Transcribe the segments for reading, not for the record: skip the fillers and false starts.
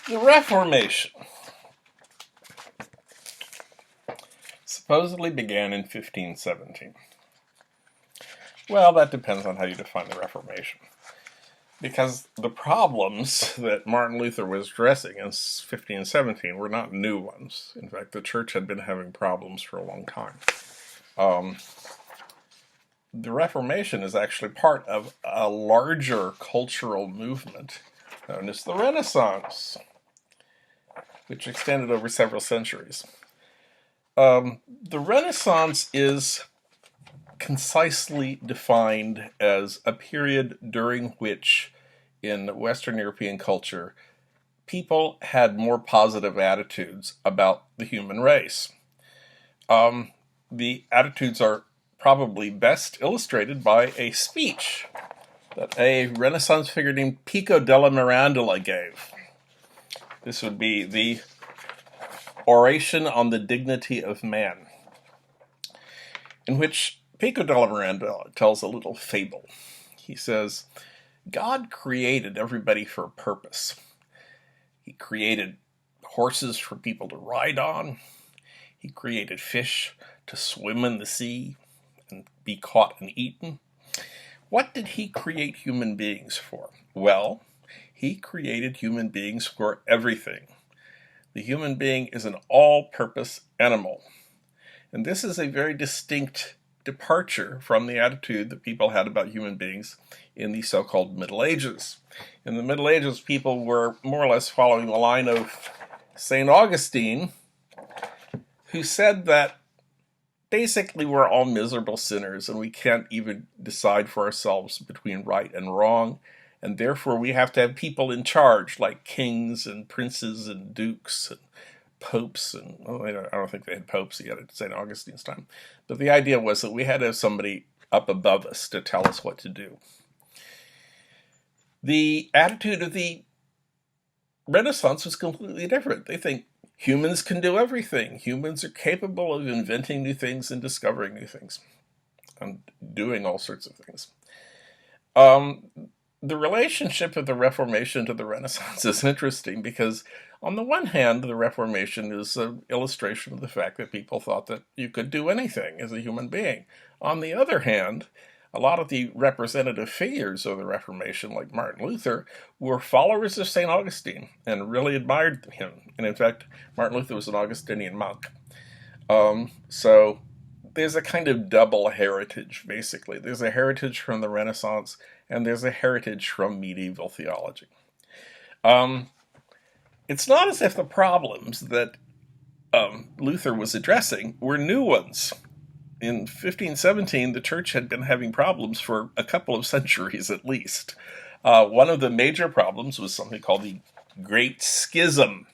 The Reformation supposedly began in 1517. Well, that depends on how you define the Reformation. Because the problems that Martin Luther was addressing in 1517 were not new ones. In fact, the church had been having problems for a long time. The Reformation is actually part of a larger cultural movement known as the Renaissance, which extended over several centuries. The Renaissance is concisely defined as a period during which, in Western European culture, people had more positive attitudes about the human race. The attitudes are probably best illustrated by a speech that a Renaissance figure named Pico della Mirandola gave. This would be the Oration on the Dignity of Man, in which Pico della Mirandola tells a little fable. He says, God created everybody for a purpose. He created horses for people to ride on. He created fish to swim in the sea and be caught and eaten. What did he create human beings for? Well, he created human beings for everything. The human being is an all-purpose animal. And this is a very distinct departure from the attitude that people had about human beings in the so-called Middle Ages. In the Middle Ages, people were more or less following the line of St. Augustine, who said that basically we're all miserable sinners and we can't even decide for ourselves between right and wrong, and therefore we have to have people in charge like kings and princes and dukes and popes, and I don't think they had popes yet at St. Augustine's time, but the idea was that we had to have somebody up above us to tell us what to do. The attitude of the Renaissance was completely different. They think humans can do everything. Humans are capable of inventing new things and discovering new things and doing all sorts of things. The relationship of the Reformation to the Renaissance is interesting because, on the one hand, the Reformation is an illustration of the fact that people thought that you could do anything as a human being. On the other hand, a lot of the representative figures of the Reformation, like Martin Luther, were followers of St. Augustine and really admired him. And in fact, Martin Luther was an Augustinian monk. So there's a kind of double heritage, basically. There's a heritage from the Renaissance, and there's a heritage from medieval theology. It's not as if the problems that Luther was addressing were new ones. In 1517, the church had been having problems for a couple of centuries at least. One of the major problems was something called the Great Schism.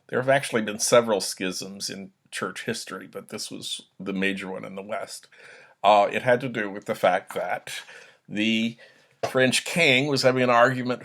There have actually been several schisms in church history, but this was the major one in the West. It had to do with the fact that the French king was having an argument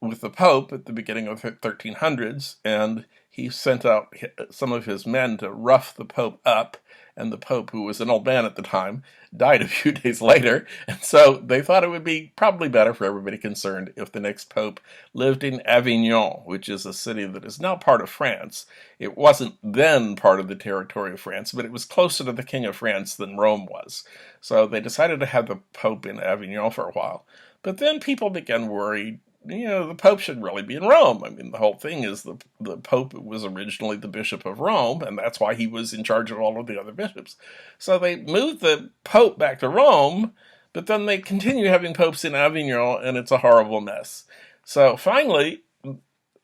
with the Pope at the beginning of the 1300s, and he sent out some of his men to rough the Pope up, and the Pope, who was an old man at the time, died a few days later, and so they thought it would be probably better for everybody concerned if the next Pope lived in Avignon, which is a city that is now part of France. It wasn't then part of the territory of France, but it was closer to the King of France than Rome was. So they decided to have the Pope in Avignon for a while. But then people began worried, the Pope should really be in Rome. I mean, the whole thing is the Pope was originally the Bishop of Rome, and that's why he was in charge of all of the other bishops. So they moved the Pope back to Rome, but then they continue having popes in Avignon, and it's a horrible mess. So finally,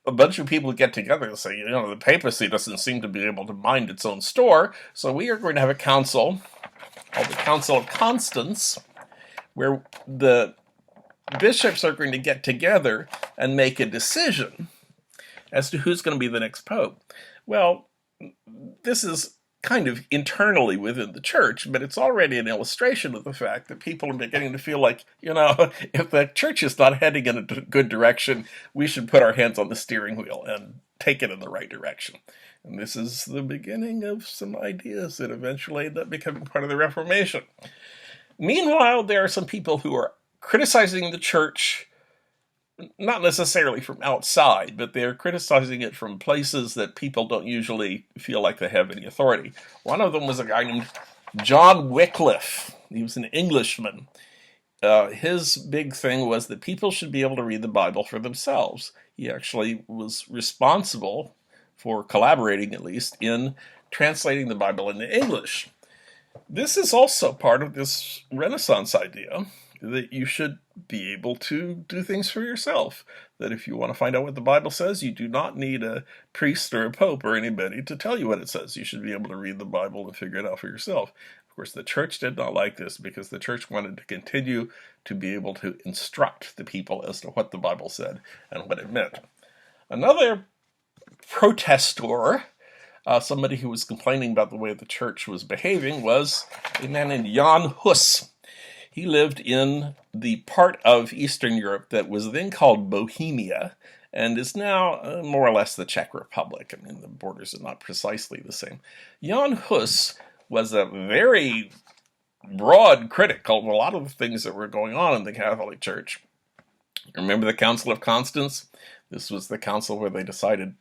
a bunch of people get together and say, the papacy doesn't seem to be able to mind its own store, so we are going to have a council called the Council of Constance, where the bishops are going to get together and make a decision as to who's going to be the next pope. Well, this is kind of internally within the church, but it's already an illustration of the fact that people are beginning to feel like, if the church is not heading in a good direction, we should put our hands on the steering wheel and take it in the right direction. And this is the beginning of some ideas that eventually end up becoming part of the Reformation. Meanwhile, there are some people who are criticizing the church not necessarily from outside, but they're criticizing it from places that people don't usually feel like they have any authority. One of them was a guy named John Wycliffe. He was an Englishman. His big thing was that people should be able to read the Bible for themselves. He actually was responsible for collaborating, at least, in translating the Bible into English. This is also part of this Renaissance idea that you should be able to do things for yourself. That if you want to find out what the Bible says, you do not need a priest or a pope or anybody to tell you what it says. You should be able to read the Bible and figure it out for yourself. Of course, the church did not like this because the church wanted to continue to be able to instruct the people as to what the Bible said and what it meant. Another protestor, somebody who was complaining about the way the church was behaving, was a man named Jan Hus. He lived in the part of Eastern Europe that was then called Bohemia and is now more or less the Czech Republic. I mean, the borders are not precisely the same. Jan Hus was a very broad critic of a lot of the things that were going on in the Catholic Church. Remember the Council of Constance? This was the council where they decided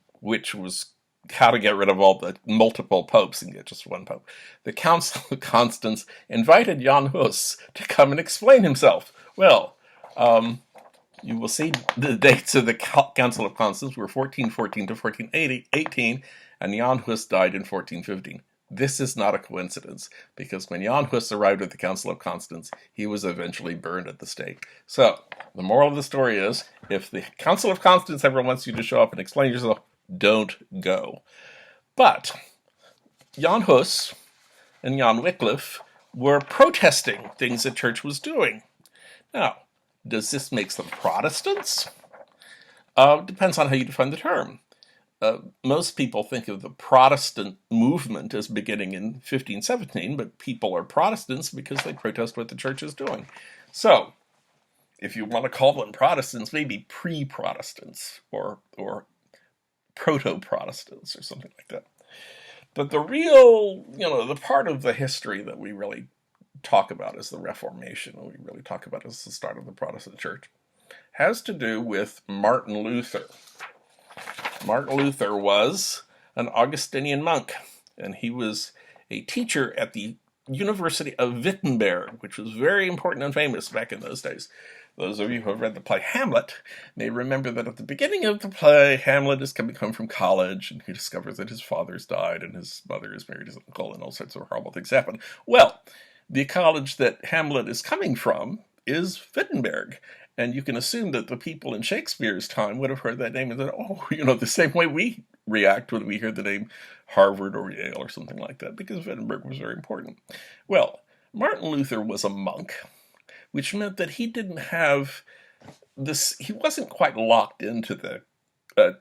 how to get rid of all the multiple popes and get just one pope. The Council of Constance invited Jan Hus to come and explain himself. Well, you will see the dates of the Council of Constance were 1414 to 1418, and Jan Hus died in 1415. This is not a coincidence, because when Jan Hus arrived at the Council of Constance, he was eventually burned at the stake. So, the moral of the story is, if the Council of Constance ever wants you to show up and explain yourself, don't go. But Jan Hus and Jan Wycliffe were protesting things the church was doing. Now, does this make them Protestants? Depends on how you define the term. Most people think of the Protestant movement as beginning in 1517, but people are Protestants because they protest what the church is doing. So, if you want to call them Protestants, maybe pre-Protestants or proto-Protestants or something like that. But the real, the part of the history that we really talk about is the Reformation, and we really talk about as the start of the Protestant church, has to do with Martin Luther. Martin Luther was an Augustinian monk, and he was a teacher at the University of Wittenberg, which was very important and famous back in those days. Those of you who have read the play Hamlet may remember that at the beginning of the play, Hamlet is coming home from college, and he discovers that his father's died, and his mother is married his uncle, and all sorts of horrible things happen. Well, the college that Hamlet is coming from is Wittenberg. And you can assume that the people in Shakespeare's time would have heard that name and said, the same way we react when we hear the name Harvard or Yale or something like that, because Wittenberg was very important. Well, Martin Luther was a monk, which meant that he didn't have this, he wasn't quite locked into the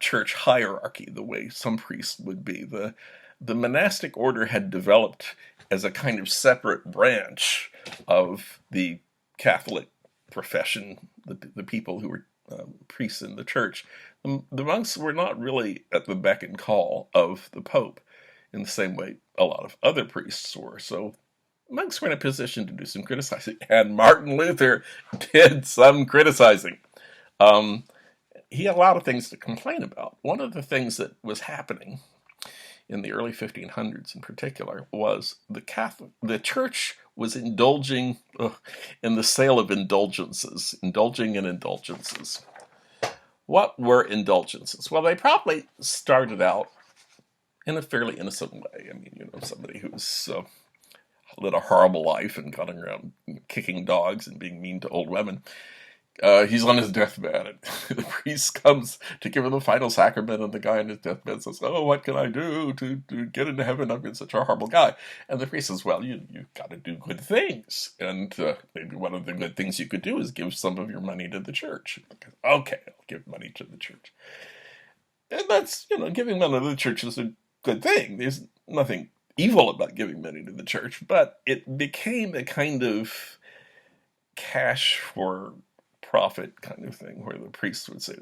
church hierarchy the way some priests would be. The monastic order had developed as a kind of separate branch of the Catholic profession, the people who were priests in the church. The monks were not really at the beck and call of the Pope in the same way a lot of other priests were. So monks were in a position to do some criticizing, and Martin Luther did some criticizing. He had a lot of things to complain about. One of the things that was happening in the early 1500s in particular was the church was indulging in the sale of indulgences, indulging in indulgences. What were indulgences? Well, they probably started out in a fairly innocent way. I mean, somebody who's led a horrible life and gone around kicking dogs and being mean to old women. He's on his deathbed, and the priest comes to give him the final sacrament, and the guy on his deathbed says, what can I do to get into heaven? I've been such a horrible guy. And the priest says, well, you've got to do good things. And maybe one of the good things you could do is give some of your money to the church. Okay, I'll give money to the church. And that's, giving money to the church is a good thing. There's nothing evil about giving money to the church, but it became a kind of cash for profit kind of thing, where the priests would say,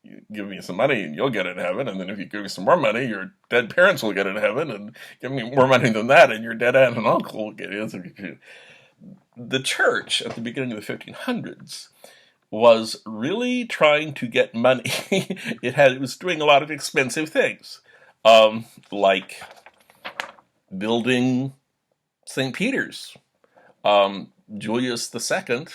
you give me some money and you'll get in heaven, and then if you give me some more money, your dead parents will get in heaven, and give me more money than that, and your dead aunt and uncle will get in. The church at the beginning of the 1500s was really trying to get money. It was doing a lot of expensive things, like building St. Peter's. Julius II,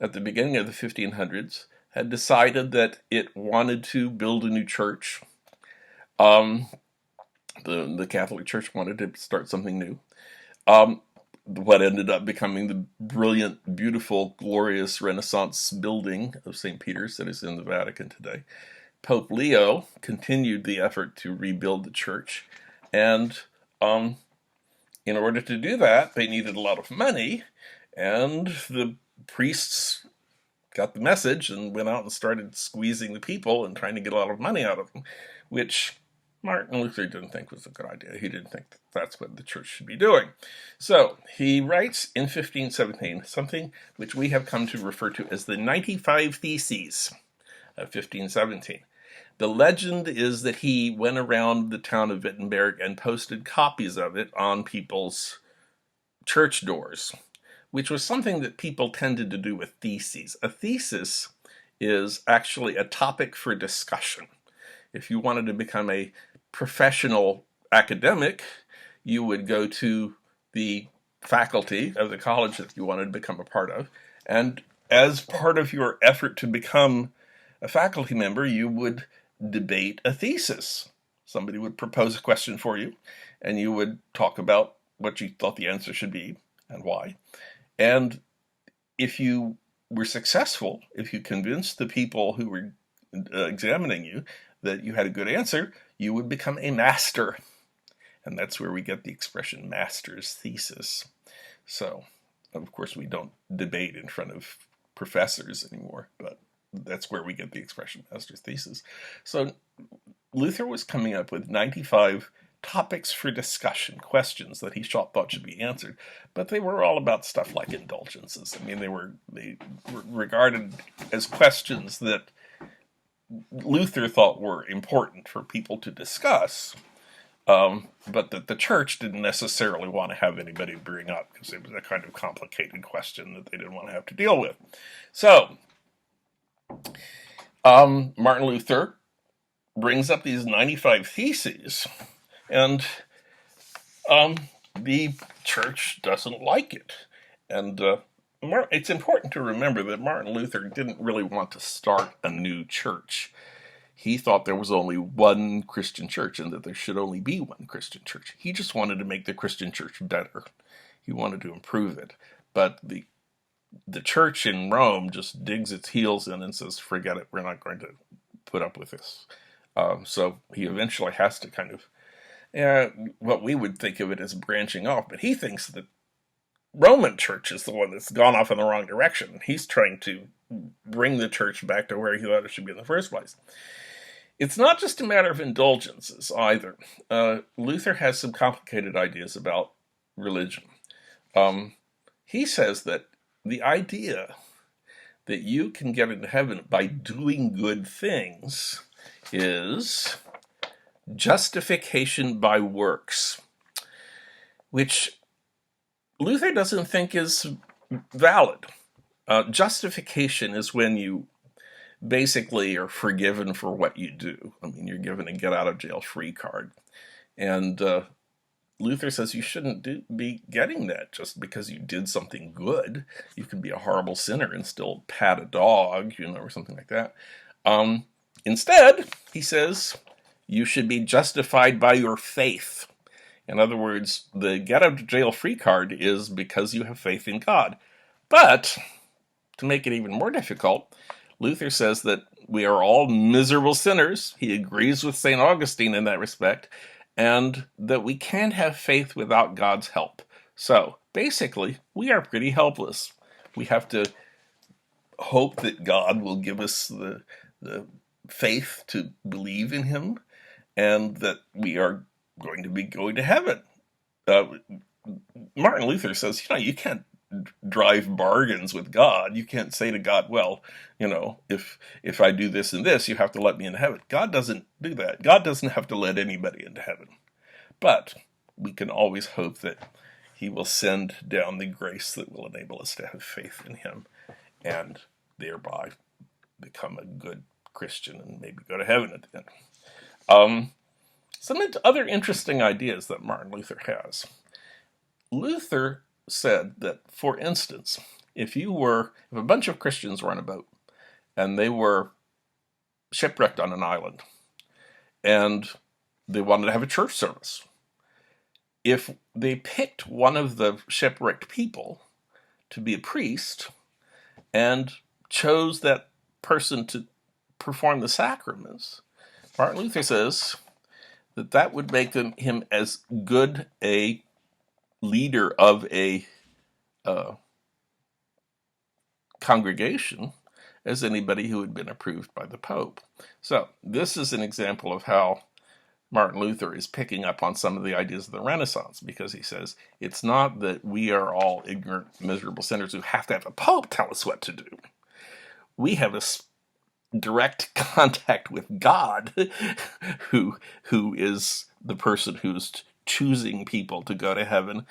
at the beginning of the 1500s, had decided that it wanted to build a new church. The Catholic Church wanted to start something new. What ended up becoming the brilliant, beautiful, glorious Renaissance building of St. Peter's that is in the Vatican today. Pope Leo continued the effort to rebuild the church, and in order to do that, they needed a lot of money, and the priests got the message and went out and started squeezing the people and trying to get a lot of money out of them, which Martin Luther didn't think was a good idea. He didn't think that's what the church should be doing. So he writes in 1517 something which we have come to refer to as the 95 Theses of 1517. The legend is that he went around the town of Wittenberg and posted copies of it on people's church doors, which was something that people tended to do with theses. A thesis is actually a topic for discussion. If you wanted to become a professional academic, you would go to the faculty of the college that you wanted to become a part of, and as part of your effort to become a faculty member, you would debate a thesis. Somebody would propose a question for you, and you would talk about what you thought the answer should be and why. And if you were successful, if you convinced the people who were examining you that you had a good answer, you would become a master. And that's where we get the expression master's thesis. So, of course, we don't debate in front of professors anymore, but that's where we get the expression master's thesis. So Luther was coming up with 95 topics for discussion, questions that he thought should be answered, but they were all about stuff like indulgences. I mean, they were regarded as questions that Luther thought were important for people to discuss, but that the church didn't necessarily want to have anybody bring up because it was a kind of complicated question that they didn't want to have to deal with. So Martin Luther brings up these 95 theses, and the church doesn't like it. And it's important to remember that Martin Luther didn't really want to start a new church. He thought there was only one Christian church and that there should only be one Christian church. He just wanted to make the Christian church better. He wanted to improve it. But the church in Rome just digs its heels in and says, forget it, we're not going to put up with this. So he eventually has to kind of, what we would think of it as branching off, but he thinks that Roman church is the one that's gone off in the wrong direction. He's trying to bring the church back to where he thought it should be in the first place. It's not just a matter of indulgences either. Luther has some complicated ideas about religion. He says that the idea that you can get into heaven by doing good things is justification by works, which Luther doesn't think is valid. Justification is when you basically are forgiven for what you do. I mean, you're given a get-out-of-jail-free card. And Luther says you shouldn't be getting that just because you did something good. You can be a horrible sinner and still pat a dog, or something like that. Instead, he says, you should be justified by your faith. In other words, the get-out-of-jail-free card is because you have faith in God. But, to make it even more difficult, Luther says that we are all miserable sinners. He agrees with St. Augustine in that respect, and that we can't have faith without God's help. So, basically, we are pretty helpless. We have to hope that God will give us the faith to believe in him, and that we are going to be going to heaven. Martin Luther says, you can't drive bargains with God. You can't say to God, well, if I do this and this, you have to let me into heaven. God doesn't do that. God doesn't have to let anybody into heaven. But we can always hope that he will send down the grace that will enable us to have faith in him and thereby become a good Christian and maybe go to heaven at the end. Some other interesting ideas that Martin Luther has. Luther said that, for instance, if a bunch of Christians were on a boat and they were shipwrecked on an island and they wanted to have a church service, if they picked one of the shipwrecked people to be a priest and chose that person to perform the sacraments, Martin Luther says that would make him as good a leader of a congregation as anybody who had been approved by the Pope. So this is an example of how Martin Luther is picking up on some of the ideas of the Renaissance, because he says it's not that we are all ignorant, miserable sinners who have to have a Pope tell us what to do. We have a direct contact with God, who is the person who's choosing people to go to heaven.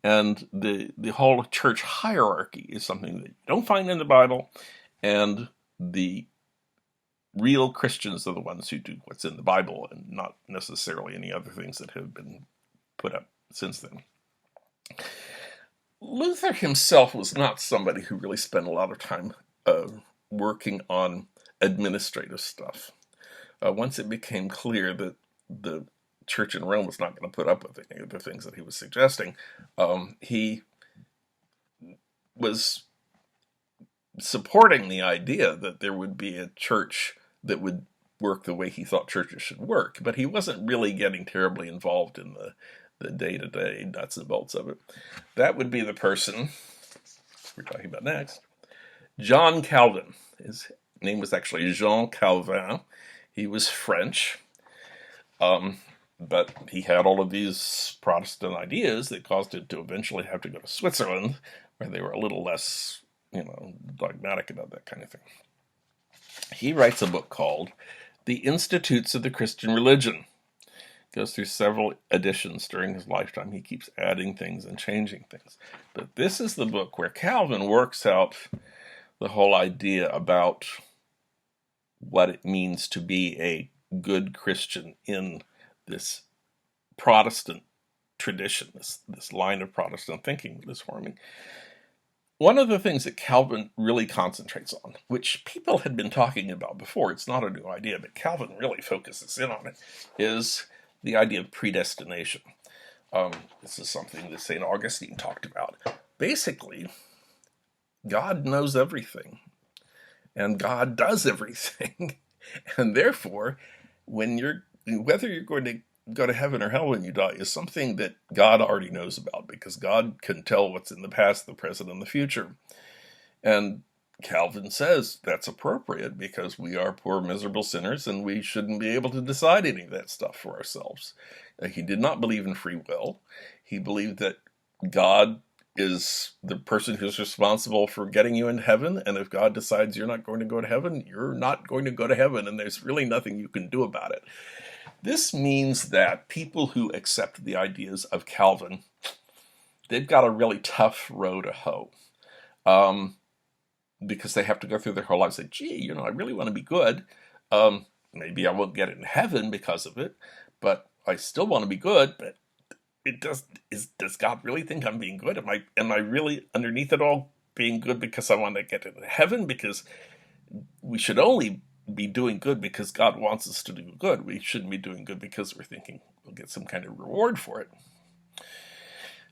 And the whole church hierarchy is something that you don't find in the Bible, and the real Christians are the ones who do what's in the Bible and not necessarily any other things that have been put up since then. Luther himself was not somebody who really spent a lot of time working on administrative stuff. Once it became clear that the church in Rome was not going to put up with any of the things that he was suggesting, he was supporting the idea that there would be a church that would work the way he thought churches should work, but he wasn't really getting terribly involved in the day-to-day nuts and bolts of it. That would be the person we're talking about next. John Calvin. His name was actually Jean Calvin. He was French, but he had all of these Protestant ideas that caused him to eventually have to go to Switzerland, where they were a little less, dogmatic about that kind of thing. He writes a book called The Institutes of the Christian Religion. Goes through several editions during his lifetime. He keeps adding things and changing things. But this is the book where Calvin works out the whole idea about what it means to be a good Christian in this Protestant tradition, this line of Protestant thinking that is forming. One of the things that Calvin really concentrates on, which people had been talking about before, it's not a new idea, but Calvin really focuses in on it, is the idea of predestination. This is something that St. Augustine talked about. Basically, God knows everything, and God does everything, and therefore, whether you're going to go to heaven or hell when you die is something that God already knows about, because God can tell what's in the past, the present, and the future. And Calvin says that's appropriate because we are poor, miserable sinners, and we shouldn't be able to decide any of that stuff for ourselves. He did not believe in free will. He believed that God is the person who's responsible for getting you into heaven, and if God decides you're not going to go to heaven, you're not going to go to heaven, and there's really nothing you can do about it. This means that people who accept the ideas of Calvin, they've got a really tough row to hoe, because they have to go through their whole lives and say, gee, I really want to be good. Maybe I won't get in heaven because of it, but I still want to be good. But does God really think I'm being good? Am I really underneath it all being good because I want to get into heaven? Because we should only be doing good because God wants us to do good. We shouldn't be doing good because we're thinking we'll get some kind of reward for it.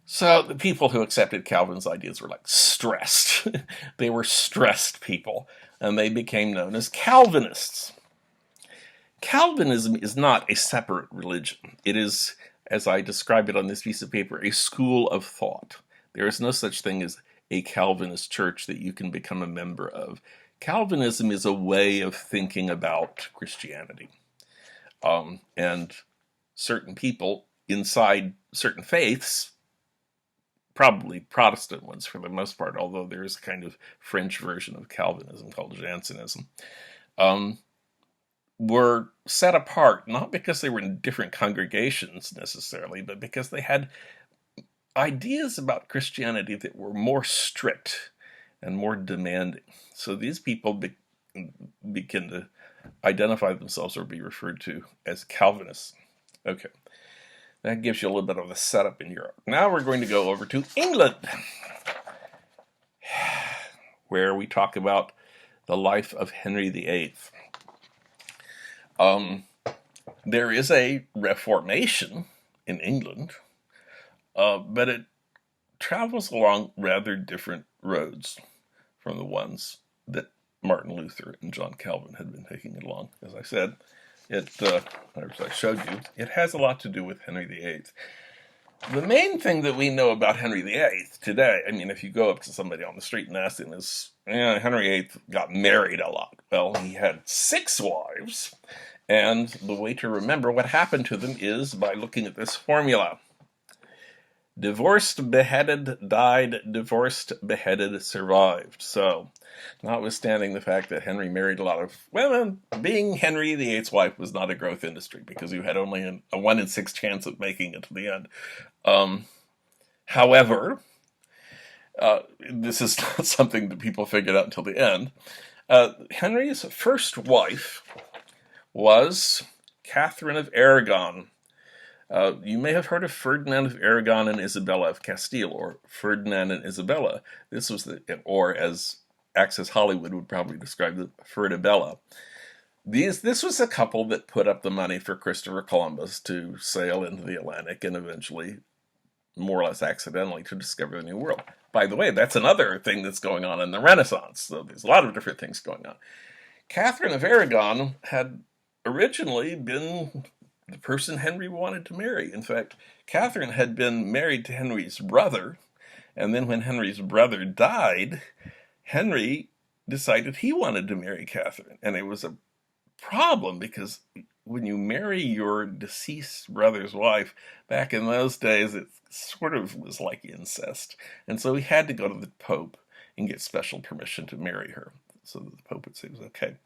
So the people who accepted Calvin's ideas were stressed. They were stressed people, and they became known as Calvinists. Calvinism is not a separate religion. It is, as I describe it on this piece of paper, a school of thought. There is no such thing as a Calvinist church that you can become a member of. Calvinism is a way of thinking about Christianity. And certain people inside certain faiths, probably Protestant ones for the most part, although there is a kind of French version of Calvinism called Jansenism, were set apart, not because they were in different congregations necessarily, but because they had ideas about Christianity that were more strict and more demanding. So these people begin to identify themselves or be referred to as Calvinists. Okay, that gives you a little bit of a setup in Europe. Now we're going to go over to England, where we talk about the life of Henry VIII. There is a Reformation in England, but it travels along rather different roads from the ones that Martin Luther and John Calvin had been taking along. As I said, as I showed you, it has a lot to do with Henry VIII. The main thing that we know about Henry VIII today, I mean, if you go up to somebody on the street and ask them, is Henry VIII got married a lot. Well, he had 6 wives, and the way to remember what happened to them is by looking at this formula. Divorced, beheaded, died, divorced, beheaded, survived. So, notwithstanding the fact that Henry married a lot of women, being Henry VIII's wife was not a growth industry because you had only a 1 in 6 chance of making it to the end. However, this is not something that people figured out until the end. Henry's first wife was Catherine of Aragon. You may have heard of Ferdinand of Aragon and Isabella of Castile, or Ferdinand and Isabella. This was or as Access Hollywood would probably describe it, Ferdabella. This was a couple that put up the money for Christopher Columbus to sail into the Atlantic and eventually, more or less accidentally, to discover the New World. By the way, that's another thing that's going on in the Renaissance. So there's a lot of different things going on. Catherine of Aragon had originally been the person Henry wanted to marry. In fact, Catherine had been married to Henry's brother, and then when Henry's brother died, Henry decided he wanted to marry Catherine. And it was a problem because when you marry your deceased brother's wife, back in those days, it sort of was like incest. And so he had to go to the Pope and get special permission to marry her, so that the Pope would say it was okay.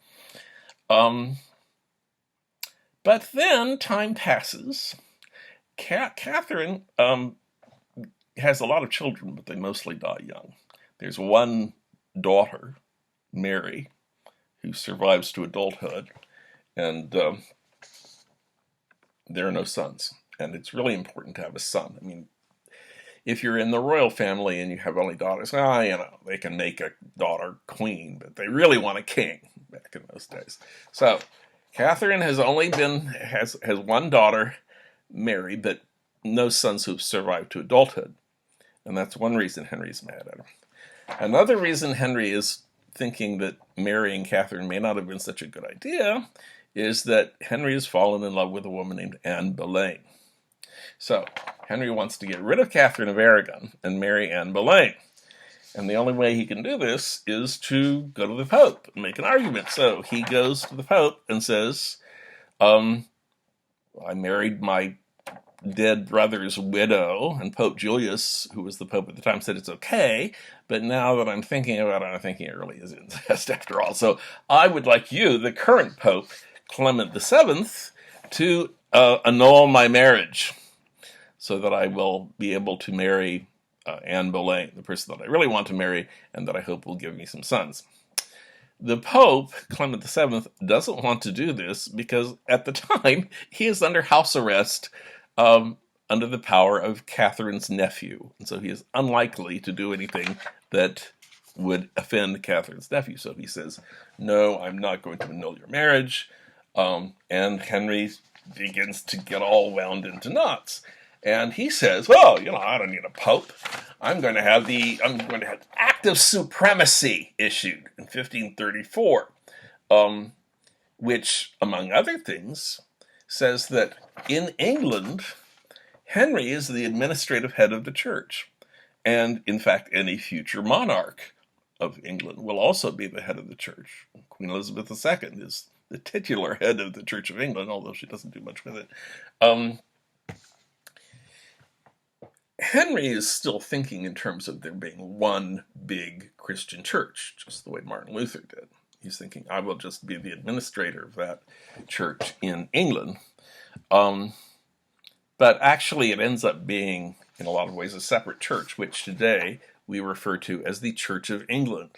But then time passes. Catherine has a lot of children, but they mostly die young. There's one daughter, Mary, who survives to adulthood, and there are no sons. And it's really important to have a son. I mean, if you're in the royal family and you have only daughters, they can make a daughter queen, but they really want a king back in those days. So Catherine has one daughter, Mary, but no sons who've survived to adulthood. And that's one reason Henry's mad at her. Another reason Henry is thinking that marrying Catherine may not have been such a good idea is that Henry has fallen in love with a woman named Anne Boleyn. So Henry wants to get rid of Catherine of Aragon and marry Anne Boleyn. And the only way he can do this is to go to the Pope and make an argument. So he goes to the Pope and says, I married my dead brother's widow, and Pope Julius, who was the Pope at the time, said it's okay, but now that I'm thinking about it, I'm thinking it really is incest after all. So I would like you, the current Pope, Clement VII, to annul my marriage so that I will be able to marry Anne Boleyn, the person that I really want to marry and that I hope will give me some sons. The Pope, Clement VII, doesn't want to do this because at the time he is under house arrest under the power of Catherine's nephew. And so he is unlikely to do anything that would offend Catherine's nephew. So he says, no, I'm not going to annul your marriage. And Henry begins to get all wound into knots. And he says, well, I don't need a pope. I'm going to have active supremacy issued in 1534, which, among other things, says that in England, Henry is the administrative head of the church. And, in fact, any future monarch of England will also be the head of the church. Queen Elizabeth II is the titular head of the Church of England, although she doesn't do much with it. Henry is still thinking in terms of there being one big Christian church, just the way Martin Luther did. He's thinking, I will just be the administrator of that church in England. But actually it ends up being, in a lot of ways, a separate church, which today we refer to as the Church of England,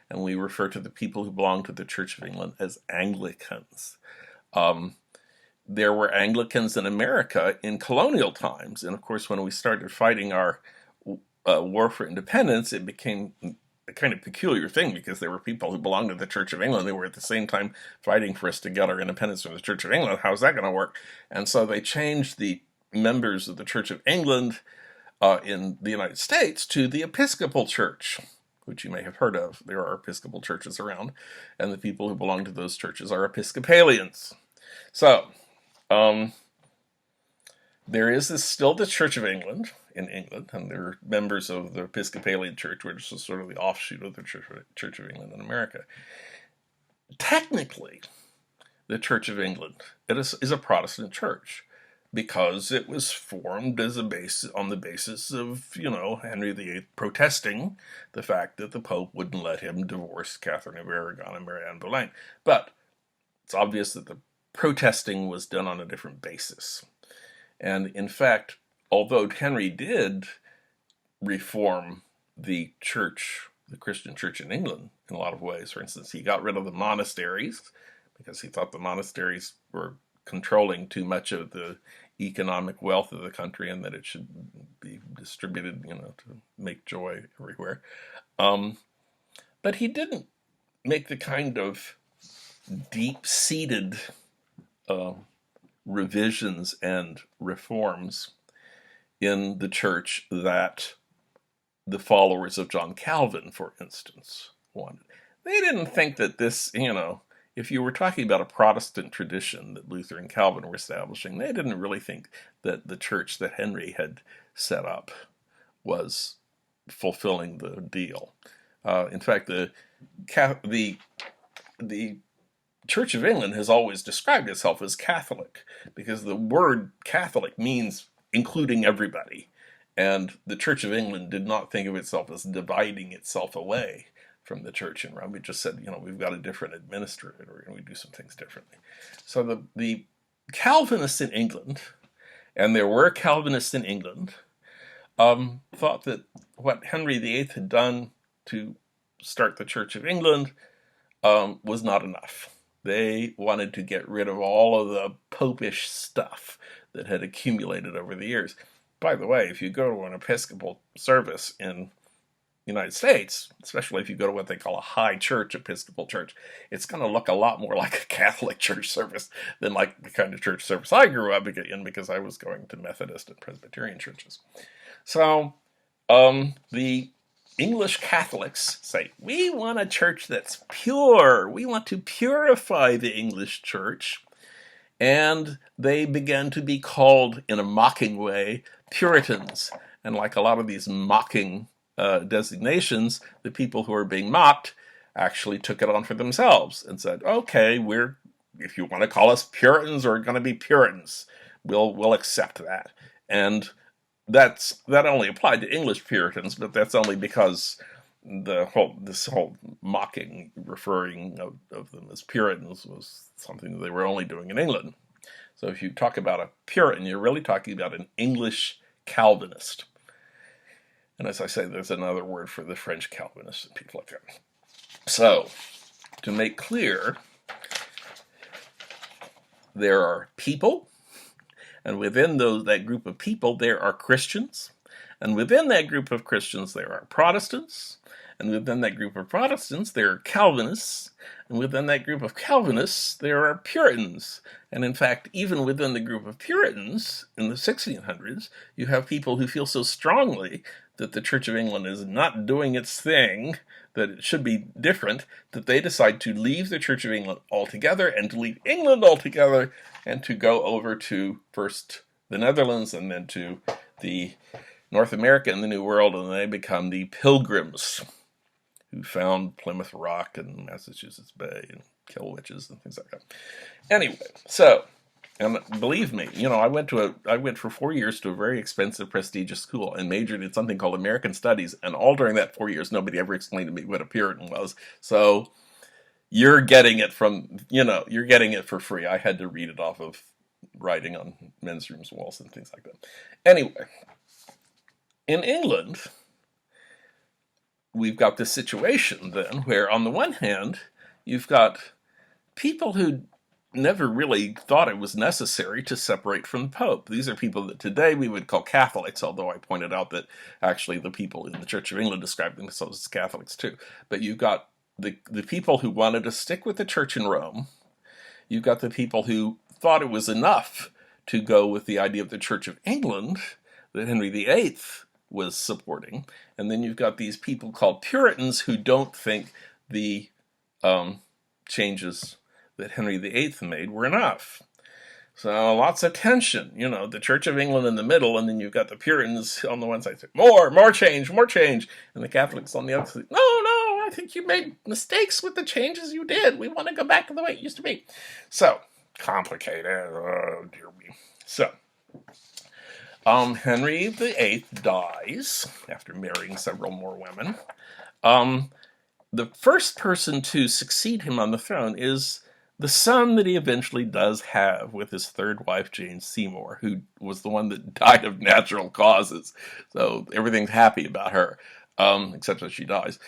and we refer to the people who belong to the Church of England as Anglicans. There were Anglicans in America in colonial times, and of course when we started fighting our war for independence, it became a kind of peculiar thing, because there were people who belonged to the Church of England. They were at the same time fighting for us to get our independence from the Church of England. How's that going to work? And so they changed the members of the Church of England in the United States to the Episcopal Church, which you may have heard of. There are Episcopal churches around, and the people who belong to those churches are Episcopalians. So, there is still the Church of England in England, and there are members of the Episcopalian Church, which is sort of the offshoot of the Church of England in America. Technically, the Church of England is a Protestant church, because it was formed as on the basis of, Henry VIII protesting the fact that the Pope wouldn't let him divorce Catherine of Aragon and Mary Anne Boleyn. But it's obvious that the protesting was done on a different basis. And in fact, although Henry did reform the church, the Christian church in England, in a lot of ways, for instance, he got rid of the monasteries because he thought the monasteries were controlling too much of the economic wealth of the country, and that it should be distributed, to make joy everywhere. But he didn't make the kind of deep-seated revisions and reforms in the church that the followers of John Calvin, for instance, wanted. They didn't think that this, if you were talking about a Protestant tradition that Luther and Calvin were establishing, they didn't really think that the church that Henry had set up was fulfilling the deal. In fact, the Church of England has always described itself as Catholic, because the word Catholic means including everybody. And the Church of England did not think of itself as dividing itself away from the church in Rome. We just said, we've got a different administrator and we do some things differently. So the Calvinists in England, and there were Calvinists in England, thought that what Henry VIII had done to start the Church of England was not enough. They wanted to get rid of all of the popish stuff that had accumulated over the years. By the way, if you go to an Episcopal service in the United States, especially if you go to what they call a high church Episcopal church, it's going to look a lot more like a Catholic church service than like the kind of church service I grew up in, because I was going to Methodist and Presbyterian churches. So the English Catholics say, we want a church that's pure. We want to purify the English church. And they began to be called, in a mocking way, Puritans. And like a lot of these mocking designations, the people who are being mocked actually took it on for themselves and said, okay, if you want to call us Puritans, we're going to be Puritans. We'll accept that. And that only applied to English Puritans, but that's only because this whole mocking, referring of them as Puritans, was something that they were only doing in England. So if you talk about a Puritan, you're really talking about an English Calvinist. And as I say, there's another word for the French Calvinists and people like that. So, to make clear, there are people, and within that group of people, there are Christians. And within that group of Christians, there are Protestants. And within that group of Protestants, there are Calvinists. And within that group of Calvinists, there are Puritans. And in fact, even within the group of Puritans in the 1600s, you have people who feel so strongly that the Church of England is not doing its thing, that it should be different, that they decide to leave the Church of England altogether, and to leave England altogether, and to go over to first the Netherlands and then to the North America and the New World, and they become the Pilgrims, who found Plymouth Rock and Massachusetts Bay and kill witches and things like that. Anyway, so, and believe me, I went for 4 years to a very expensive, prestigious school and majored in something called American Studies, and all during that 4 years, nobody ever explained to me what a Puritan was. So, you're getting it you're getting it for free. I had to read it off of writing on men's rooms walls and things like that. Anyway, in England, we've got this situation then where, on the one hand, you've got people who never really thought it was necessary to separate from the Pope. These are people that today we would call Catholics, although I pointed out that actually the people in the Church of England describe themselves as Catholics too. But you've got the people who wanted to stick with the Church in Rome. You've got the people who thought it was enough to go with the idea of the Church of England that Henry VIII was supporting. And then you've got these people called Puritans who don't think the changes that Henry VIII made were enough. So lots of tension, the Church of England in the middle, and then you've got the Puritans on the one side saying, more change, and the Catholics on the other side, no, I think you made mistakes with the changes you did. We want to go back to the way it used to be. So, complicated, oh dear me. So, Henry VIII dies after marrying several more women. The first person to succeed him on the throne is the son that he eventually does have with his third wife, Jane Seymour, who was the one that died of natural causes. So everything's happy about her, except that she dies.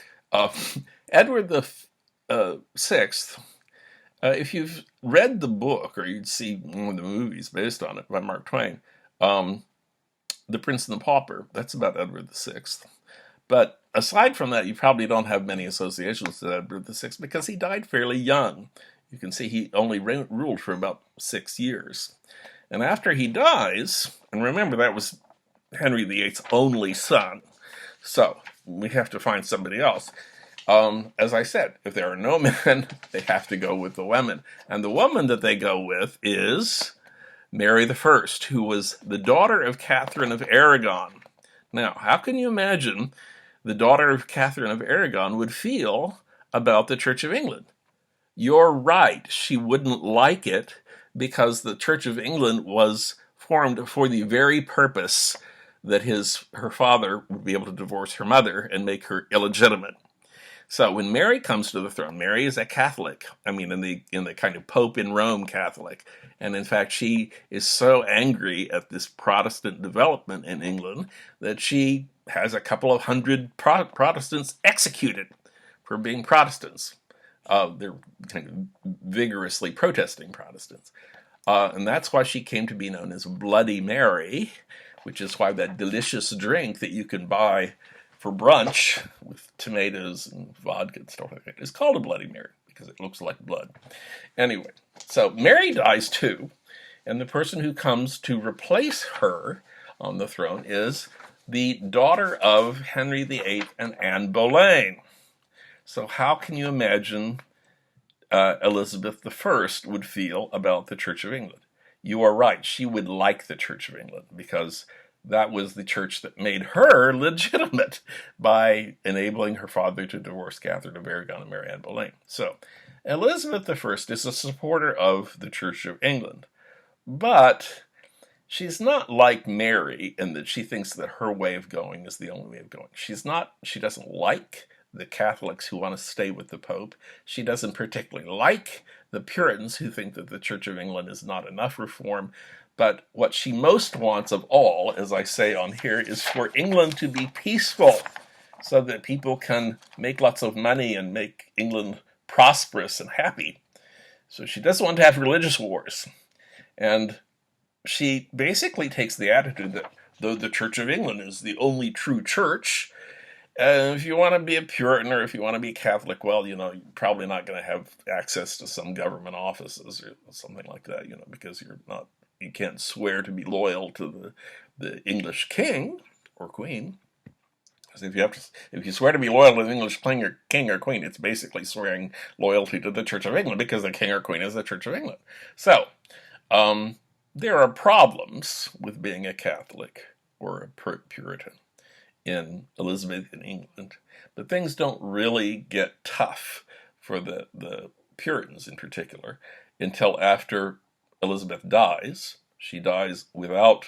Edward the Sixth, if you've read the book, or you'd see one of the movies based on it by Mark Twain, The Prince and the Pauper, that's about Edward the Sixth. But aside from that, you probably don't have many associations with Edward the Sixth because he died fairly young. You can see he only ruled for about 6 years. And after he dies, and remember that was Henry VIII's only son, so we have to find somebody else. As I said, if there are no men, they have to go with the women. And the woman that they go with is Mary I, who was the daughter of Catherine of Aragon. Now, how can you imagine the daughter of Catherine of Aragon would feel about the Church of England? You're right, she wouldn't like it because the Church of England was formed for the very purpose that her father would be able to divorce her mother and make her illegitimate. So when Mary comes to the throne, Mary is a Catholic. I mean, in the kind of Pope in Rome Catholic. And in fact, she is so angry at this Protestant development in England that she has a couple of hundred Protestants executed for being Protestants. They're kind of vigorously protesting Protestants. And that's why she came to be known as Bloody Mary, which is why that delicious drink that you can buy for brunch with tomatoes and vodka and stuff like that is called a Bloody Mary because it looks like blood. Anyway, so Mary dies too, and the person who comes to replace her on the throne is the daughter of Henry VIII and Anne Boleyn. So how can you imagine Elizabeth I would feel about the Church of England? You are right, she would like the Church of England because that was the church that made her legitimate by enabling her father to divorce Catherine of Aragon and marry Anne Boleyn. So Elizabeth I is a supporter of the Church of England, but she's not like Mary in that she thinks that her way of going is the only way of going. She doesn't like the Catholics who want to stay with the Pope. She doesn't particularly like the Puritans who think that the Church of England is not enough reform. But what she most wants of all, as I say on here, is for England to be peaceful so that people can make lots of money and make England prosperous and happy. So she doesn't want to have religious wars. And she basically takes the attitude that though the Church of England is the only true church, if you want to be a Puritan or if you want to be Catholic, well, you're probably not going to have access to some government offices or something like that, because you can't swear to be loyal to the English king or queen. Because if you swear to be loyal to the English king or queen, it's basically swearing loyalty to the Church of England because the king or queen is the Church of England. So, there are problems with being a Catholic or a Puritan in Elizabethan England, but things don't really get tough for the Puritans in particular until after Elizabeth dies. She dies without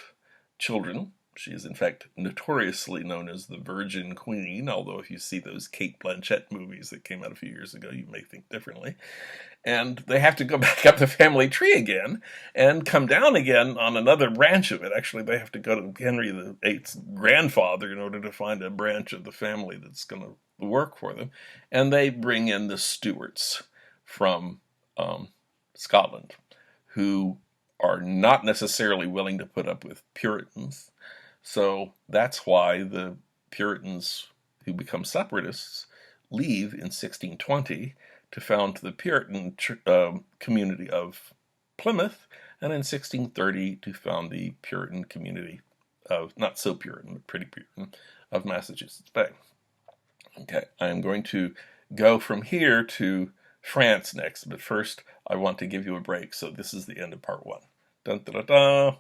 children. She is, in fact, notoriously known as the Virgin Queen, although if you see those Cate Blanchett movies that came out a few years ago, you may think differently. And they have to go back up the family tree again and come down again on another branch of it. Actually, they have to go to Henry VIII's grandfather in order to find a branch of the family that's going to the work for them, and they bring in the Stuarts from Scotland, who are not necessarily willing to put up with Puritans. So that's why the Puritans who become separatists leave in 1620 to found the Puritan community of Plymouth, and in 1630 to found the Puritan community of, not so Puritan, but pretty Puritan, of Massachusetts Bay. Okay, I am going to go from here to France next, but first I want to give you a break, so this is the end of part one. Dun, da, da, da.